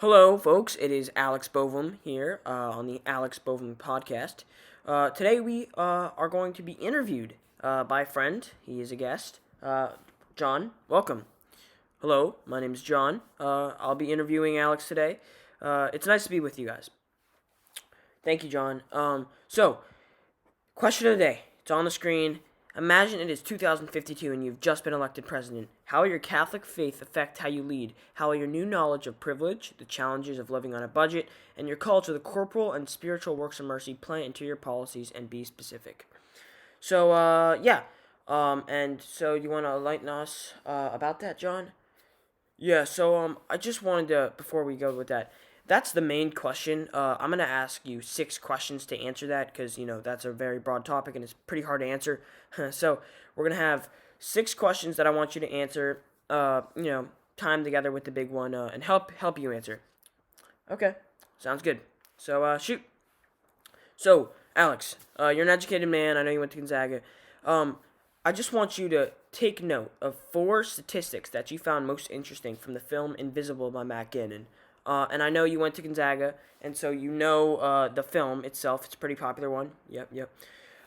Hello, folks. It is Alex Bovim here on the Alex Bovim podcast. Today we are going to be interviewed by a friend. He is a guest. John, welcome. Hello, my name is John. I'll be interviewing Alex today. It's nice to be with you guys. Thank you, John. Question of the day. It's on the screen. Imagine it is 2052 and you've just been elected president. How will your Catholic faith affect how you lead? How will your new knowledge of privilege, the challenges of living on a budget, and your call to the corporal and spiritual works of mercy play into your policies and be specific? And so you want to enlighten us about that, John? I just wanted to, before we go with that, that's the main question. I'm going to ask you 6 questions to answer that because, that's a very broad topic and it's pretty hard to answer. So, we're going to have 6 questions that I want you to answer, time together with the big one and help you answer. Okay, sounds good. Shoot. So, Alex, you're an educated man. I know you went to Gonzaga. I just want you to take note of 4 statistics that you found most interesting from the film Invisible by Matt Gannon. And I know you went to Gonzaga, and so you know the film itself. It's a pretty popular one. Yep.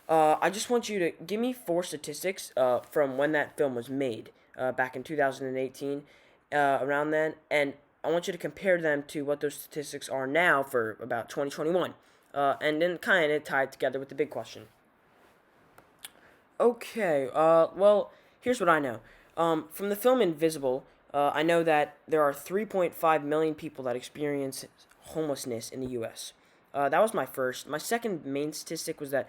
I just want you to give me 4 statistics from when that film was made back in 2018, around then, and I want you to compare them to what those statistics are now for about 2021, and then kind of tie it together with the big question. Okay, well, here's what I know. From the film Invisible, I know that there are 3.5 million people that experience homelessness in the U.S. That was my first. My second main statistic was that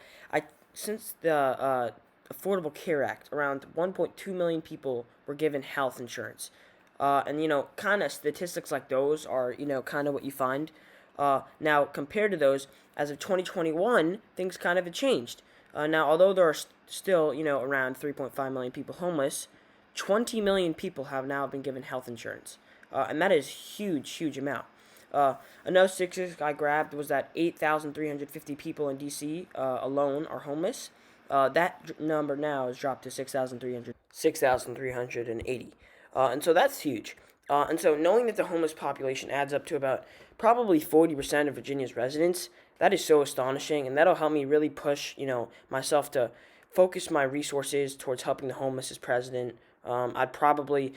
since the Affordable Care Act, around 1.2 million people were given health insurance. Kind of statistics like those are, kind of what you find. Now, compared to those, as of 2021, things kind of have changed. Now, although there are still, around 3.5 million people homeless, 20 million people have now been given health insurance. And that is huge amount. Another statistic I grabbed was that 8,350 people in D.C. Alone are homeless. That number now has dropped to 6,380. And so that's huge. And so knowing that the homeless population adds up to about probably 40% of Virginia's residents, that is so astonishing, and that'll help me really push, myself to focus my resources towards helping the homeless as president. I'd probably,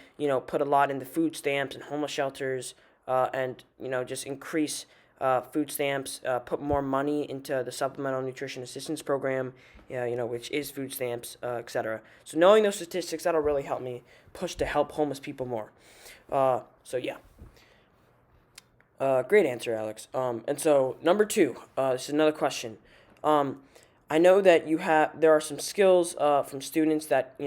put a lot into food stamps and homeless shelters, and just increase food stamps, put more money into the Supplemental Nutrition Assistance Program, which is food stamps, etc. So knowing those statistics, that'll really help me push to help homeless people more. Great answer, Alex. And so number 2, this is another question. I know that there are some skills from students that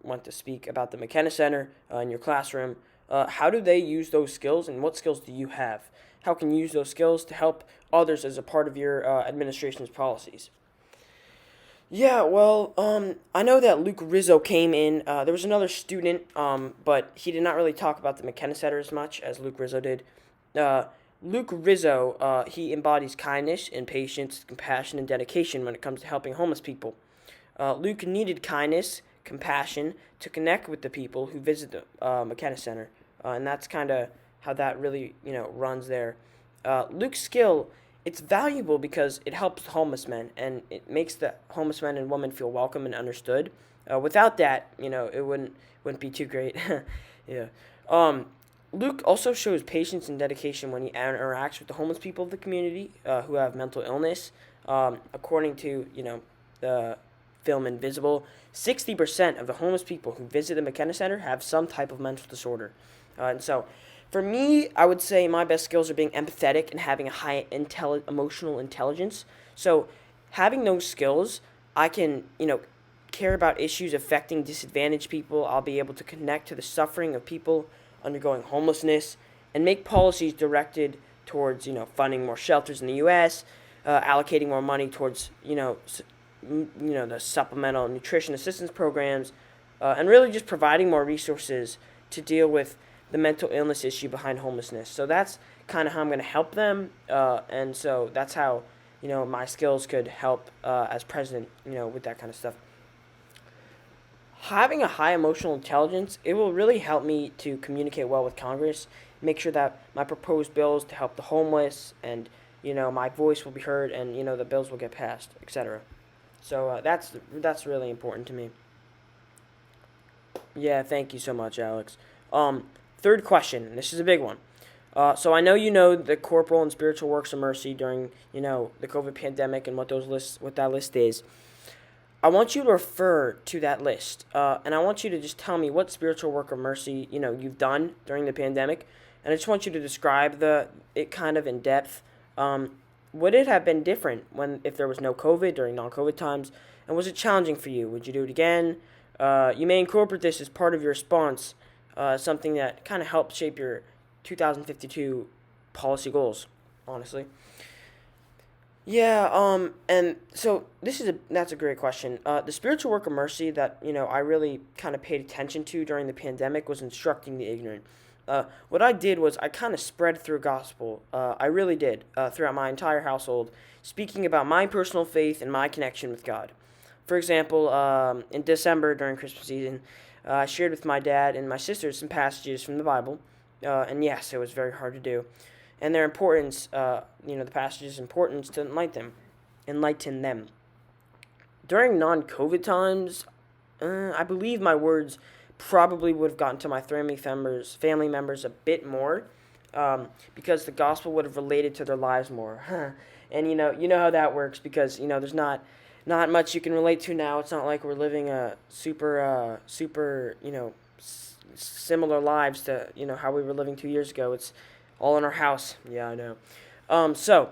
want to speak about the McKenna Center in your classroom. How do they use those skills, and what skills do you have? How can you use those skills to help others as a part of your administration's policies? Yeah, well, I know that Luke Rizzo came in. There was another student, but he did not really talk about the McKenna Center as much as Luke Rizzo did. Luke Rizzo, he embodies kindness and patience, compassion, and dedication when it comes to helping homeless people. Luke needed kindness, compassion to connect with the people who visit the McKenna Center, and that's kind of how that really, runs there. Luke's skill, it's valuable because it helps homeless men, and it makes the homeless men and women feel welcome and understood. Without that, it wouldn't be too great. Yeah. Luke also shows patience and dedication when he interacts with the homeless people of the community who have mental illness. According to the film Invisible, 60% of the homeless people who visit the McKenna Center have some type of mental disorder. And so, for me, I would say my best skills are being empathetic and having a high emotional intelligence. So, having those skills, I can, care about issues affecting disadvantaged people. I'll be able to connect to the suffering of people undergoing homelessness and make policies directed towards, funding more shelters in the U.S., allocating more money towards, the supplemental nutrition assistance programs, and really just providing more resources to deal with the mental illness issue behind homelessness. So that's kind of how I'm going to help them, and so that's how my skills could help as president, with that kind of stuff. Having a high emotional intelligence, it will really help me to communicate well with Congress, make sure that my proposed bills to help the homeless and my voice will be heard and the bills will get passed, etc. So that's really important to me. Yeah, thank you so much, Alex. Third question. This is a big one. So I know you know the corporal and spiritual works of mercy during the COVID pandemic and what that list is. I want you to refer to that list, and I want you to just tell me what spiritual work of mercy you've done during the pandemic, and I just want you to describe it kind of in depth. Would it have been different if there was no COVID during non-COVID times, and was it challenging for you? Would you do it again? You may incorporate this as part of your response, something that kind of helps shape your 2052 policy goals. Honestly. Yeah, and so that's a great question. The spiritual work of mercy that I really kind of paid attention to during the pandemic was instructing the ignorant. What I did was I kind of spread through gospel. I really did throughout my entire household, speaking about my personal faith and my connection with God. For example, in December during Christmas season, I shared with my dad and my sisters some passages from the Bible, and yes, it was very hard to do and their importance, the passage's importance to enlighten them. During non-COVID times, I believe my words probably would have gotten to my family members a bit more, because the gospel would have related to their lives more. And you know how that works because there's not much you can relate to now. It's not like we're living a super similar lives to how we were living 2 years ago. It's all in our house. Yeah, I know. So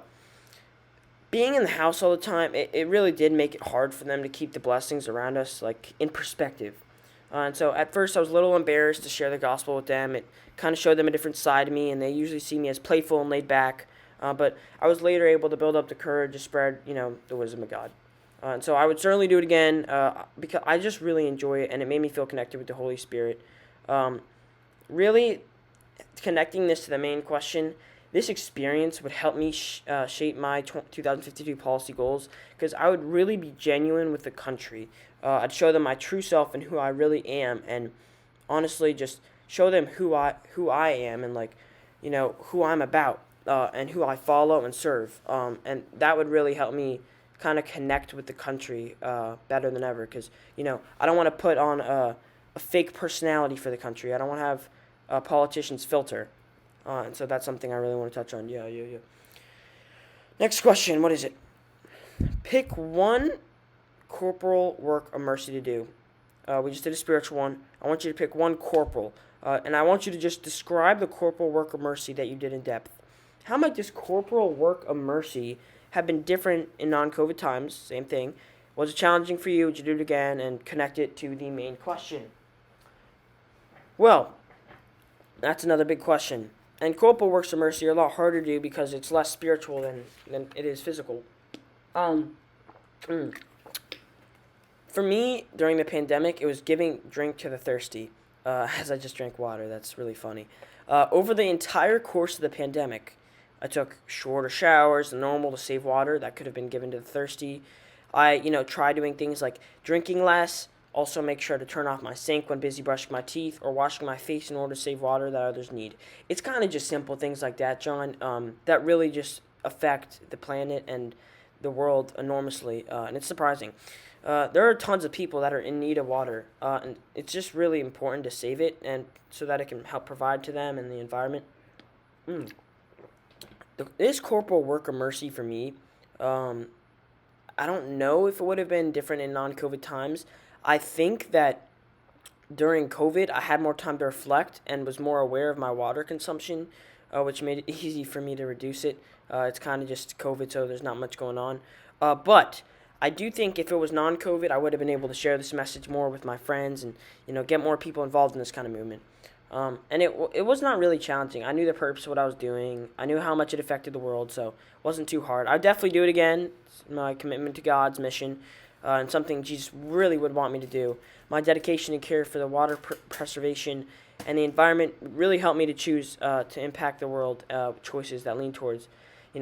being in the house all the time, it really did make it hard for them to keep the blessings around us like in perspective. And so at first I was a little embarrassed to share the gospel with them. It kind of showed them a different side of me, and they usually see me as playful and laid back. But I was later able to build up the courage to spread, the wisdom of God. And so I would certainly do it again because I just really enjoy it, and it made me feel connected with the Holy Spirit. Really, connecting this to the main question, this experience would help me shape my 2052 policy goals because I would really be genuine with the country. I'd show them my true self and who I really am, and honestly, just show them who I am and who I'm about and who I follow and serve. And that would really help me kind of connect with the country better than ever because I don't want to put on a fake personality for the country. I don't want to have a politician's filter. And so that's something I really want to touch on. Yeah. Next question. What is it? Pick one corporal work of mercy to do. We just did a spiritual one. I want you to pick one corporal. And I want you to just describe the corporal work of mercy that you did in depth. How might this corporal work of mercy have been different in non-COVID times? Same thing. Was it challenging for you? Would you do it again? And connect it to the main question. Well, that's another big question. And corporal works of mercy are a lot harder to do because it's less spiritual than it is physical. For me, during the pandemic, it was giving drink to the thirsty, as I just drank water. That's really funny. Over the entire course of the pandemic, I took shorter showers than normal to save water that could have been given to the thirsty. I, tried doing things like drinking less, also make sure to turn off my sink when busy brushing my teeth or washing my face in order to save water that others need. It's kind of just simple things like that, John, that really just affect the planet and the world enormously, and it's surprising. There are tons of people that are in need of water, and it's just really important to save it and so that it can help provide to them and the environment. This corporal work of mercy for me, I don't know if it would have been different in non-COVID times. I think that during COVID, I had more time to reflect and was more aware of my water consumption, which made it easy for me to reduce it. It's kind of just COVID, so there's not much going on. But I do think if it was non-COVID, I would have been able to share this message more with my friends and get more people involved in this kind of movement. And it was not really challenging. I knew the purpose of what I was doing. I knew how much it affected the world, so it wasn't too hard. I'd definitely do it again. It's my commitment to God's mission. And something Jesus really would want me to do. My dedication and care for the water preservation and the environment really helped me to choose to impact the world choices that lean towards,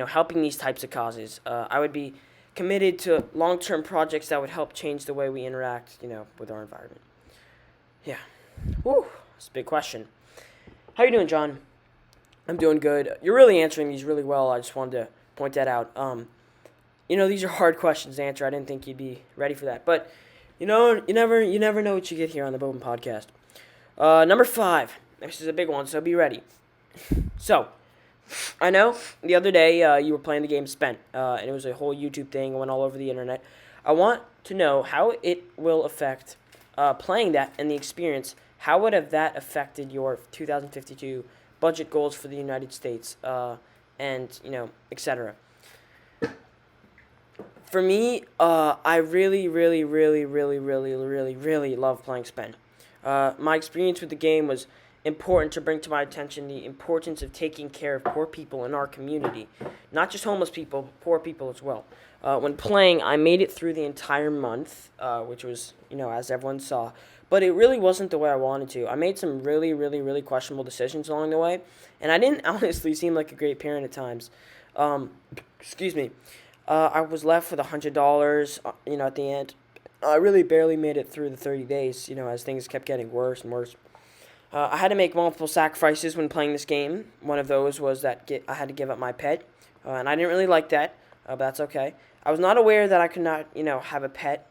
helping these types of causes. I would be committed to long-term projects that would help change the way we interact, with our environment. Yeah. Whew. It's a big question. How you doing, John? I'm doing good. You're really answering these really well. I just wanted to point that out. These are hard questions to answer. I didn't think you'd be ready for that, but you never know what you get here on the Bovim podcast. Number 5. This is a big one, so be ready. So, I know the other day you were playing the game Spent, and it was a whole YouTube thing. It went all over the internet. I want to know how it will affect playing that and the experience. How would have that affected your 2052 budget goals for the United States, and etc. For me, I really, really, really, really, really, really, really love playing Spent. My experience with the game was important to bring to my attention the importance of taking care of poor people in our community. Not just homeless people, but poor people as well. When playing, I made it through the entire month, which was, as everyone saw. But it really wasn't the way I wanted to. I made some really, really, really questionable decisions along the way. And I didn't honestly seem like a great parent at times. Excuse me. I was left with $100, at the end. I really barely made it through the 30 days, as things kept getting worse and worse. I had to make multiple sacrifices when playing this game. One of those was that I had to give up my pet, and I didn't really like that, but that's okay. I was not aware that I could not, have a pet,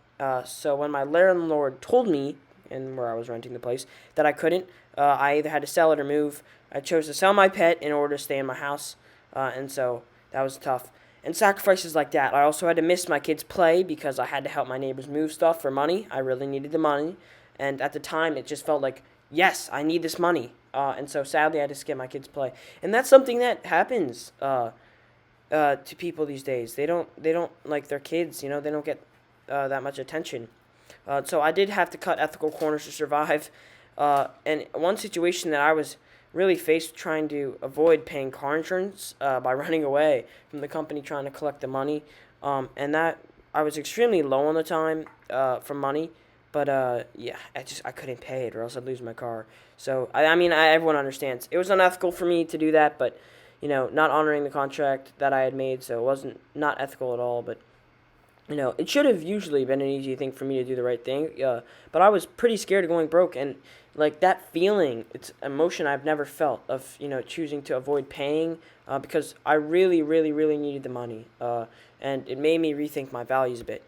so when my landlord told me, and where I was renting the place, that I couldn't, I either had to sell it or move. I chose to sell my pet in order to stay in my house, and so that was tough. And sacrifices like that. I also had to miss my kids' play because I had to help my neighbors move stuff for money. I really needed the money. And at the time, it just felt like, yes, I need this money. And so sadly, I had to skip my kids' play. And that's something that happens to people these days. They don't like their kids. They don't get that much attention. So I did have to cut ethical corners to survive. And one situation that I was really faced trying to avoid paying car insurance by running away from the company trying to collect the money. And that I was extremely low on the time for money, but yeah, I couldn't pay it or else I'd lose my car. So I mean, everyone understands it was unethical for me to do that, but not honoring the contract that I had made, so it wasn't not ethical at all. But it should have usually been an easy thing for me to do the right thing. But I was pretty scared of going broke, and like that feeling, it's emotion I've never felt of choosing to avoid paying because I really, really, really needed the money, and it made me rethink my values a bit.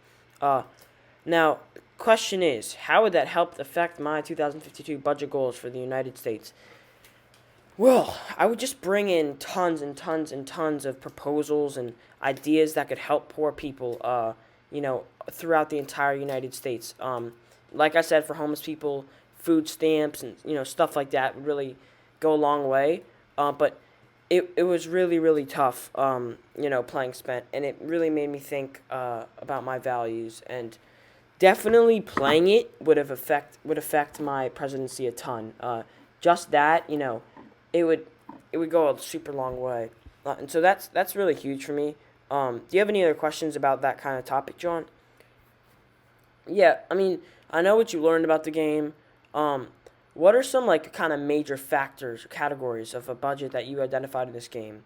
Now, question is, how would that help affect my 2052 budget goals for the United States? Well, I would just bring in tons and tons and tons of proposals and ideas that could help poor people, throughout the entire United States. Like I said, for homeless people, food stamps and stuff like that would really go a long way. But it was really really tough, playing Spent, and it really made me think about my values, and definitely playing it would affect my presidency a ton. Just that, it would go a super long way, and so that's really huge for me. Do you have any other questions about that kind of topic, John? Yeah, I mean, I know what you learned about the game. What are some like kind of major factors, categories of a budget that you identified in this game?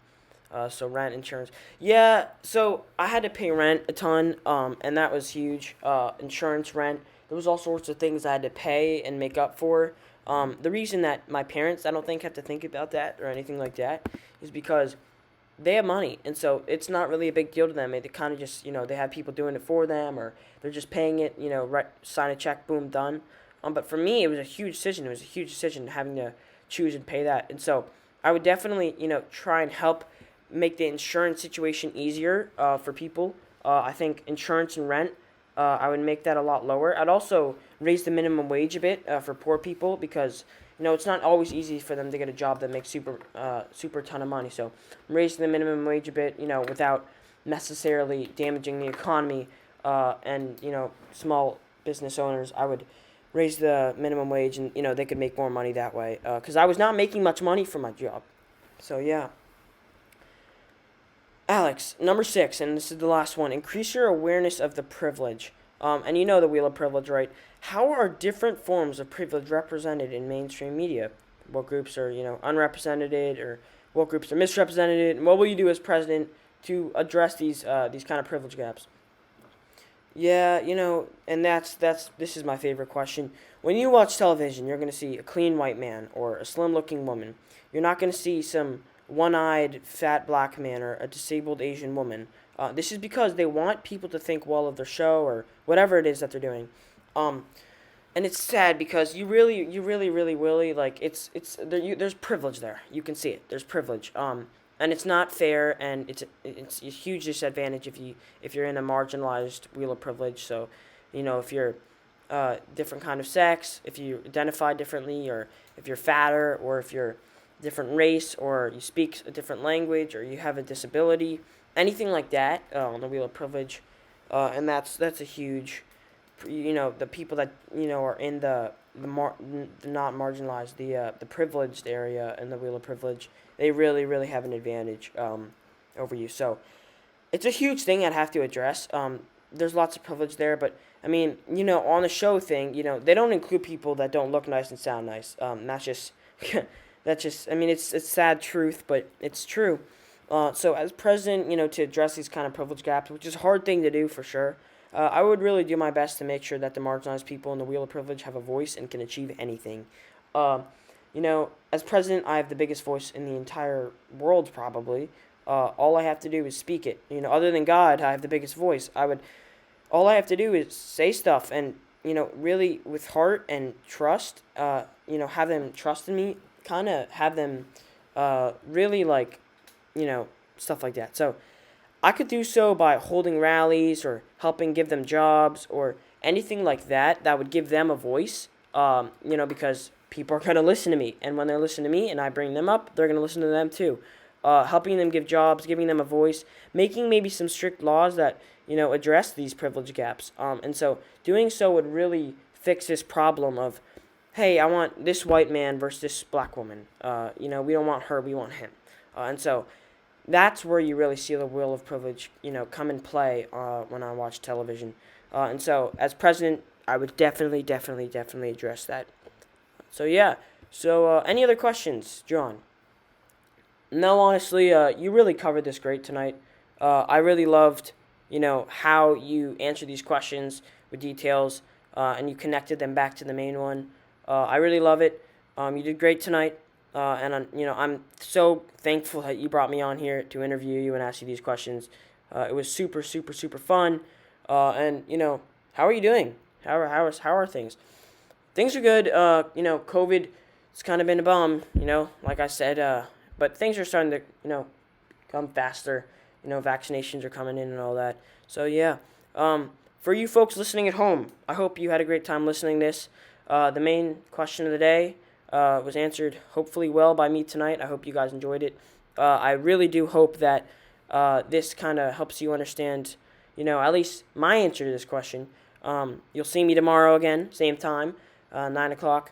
So rent, insurance. Yeah, so I had to pay rent a ton, and that was huge. Insurance, rent. There was all sorts of things I had to pay and make up for. The reason that my parents, I don't think, have to think about that or anything like that is because they have money, and so it's not really a big deal to them. They kind of just, they have people doing it for them, or they're just paying it, right, sign a check, boom, done. But for me, it was a huge decision. It was a huge decision having to choose and pay that. And so I would definitely, try and help make the insurance situation easier for people. I think insurance and rent, I would make that a lot lower. I'd also raise the minimum wage a bit for poor people because, it's not always easy for them to get a job that makes super ton of money. So raising the minimum wage a bit, without necessarily damaging the economy and, small business owners, I would raise the minimum wage and, they could make more money that way. Because I was not making much money for my job. So, yeah. Alex, number 6, and this is the last one. Increase your awareness of the privilege. And you know the wheel of privilege, right? How are different forms of privilege represented in mainstream media? What groups are, unrepresented, or what groups are misrepresented? And what will you do as president to address these kind of privilege gaps? Yeah, and this is my favorite question. When you watch television, you're going to see a clean white man or a slim-looking woman. You're not going to see some one-eyed fat black man or a disabled Asian woman. This is because they want people to think well of their show or whatever it is that they're doing. Um, and it's sad because you really like there's privilege there. You can see it. There's privilege. And it's not fair, and it's a huge disadvantage if you're in a marginalized wheel of privilege. So, if you're different kind of sex, if you identify differently, or if you're fatter, or if you're different race, or you speak a different language, or you have a disability, anything like that on the wheel of privilege, and that's a huge the people that are in the not marginalized, the privileged area in the wheel of privilege, they really have an advantage over you. So it's a huge thing I'd have to address. There's lots of privilege there, but I mean, on the show thing, they don't include people that don't look nice and sound nice. That's just that's just, I mean, it's sad truth, but it's true. So as president, to address these kind of privilege gaps, which is a hard thing to do for sure, I would really do my best to make sure that the marginalized people in the wheel of privilege have a voice and can achieve anything. Uh, as president, I have the biggest voice in the entire world, probably. All I have to do is speak it. Other than God, I have the biggest voice. All I have to do is say stuff and, really with heart and trust, have them trust in me, kind of have them really like, stuff like that. So I could do so by holding rallies or helping give them jobs or anything like that would give them a voice, because people are going to listen to me. And when they listen to me and I bring them up, they're going to listen to them too. Helping them give jobs, giving them a voice, making maybe some strict laws that, address these privilege gaps. And so doing so would really fix this problem of, hey, I want this white man versus this black woman. We don't want her, we want him. And so that's where you really see the wheel of privilege, come and play when I watch television. And so, as president, I would definitely address that. So yeah. So any other questions, John? No, honestly, you really covered this great tonight. I really loved, how you answered these questions with details, and you connected them back to the main one. I really love it. You did great tonight. And I'm so thankful that you brought me on here to interview you and ask you these questions. It was super fun. And how are you doing? How are things? Things are good. COVID, it's kind of been a bum. Like I said. But things are starting to come faster. Vaccinations are coming in and all that. So yeah. For you folks listening at home, I hope you had a great time listening to this. The main question of the day was answered hopefully well by me tonight. I hope you guys enjoyed it. I really do hope that this kind of helps you understand, at least my answer to this question. You'll see me tomorrow again, same time, 9 o'clock.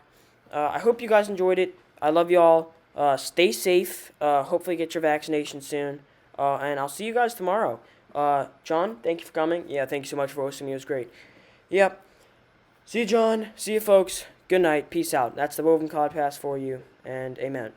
I hope you guys enjoyed it. I love you all. Stay safe. Hopefully get your vaccination soon. And I'll see you guys tomorrow. John, thank you for coming. Yeah, thank you so much for hosting me. It was great. Yep. See you, John. See you, folks. Good night. Peace out. That's the Bovim podcast for you. And amen.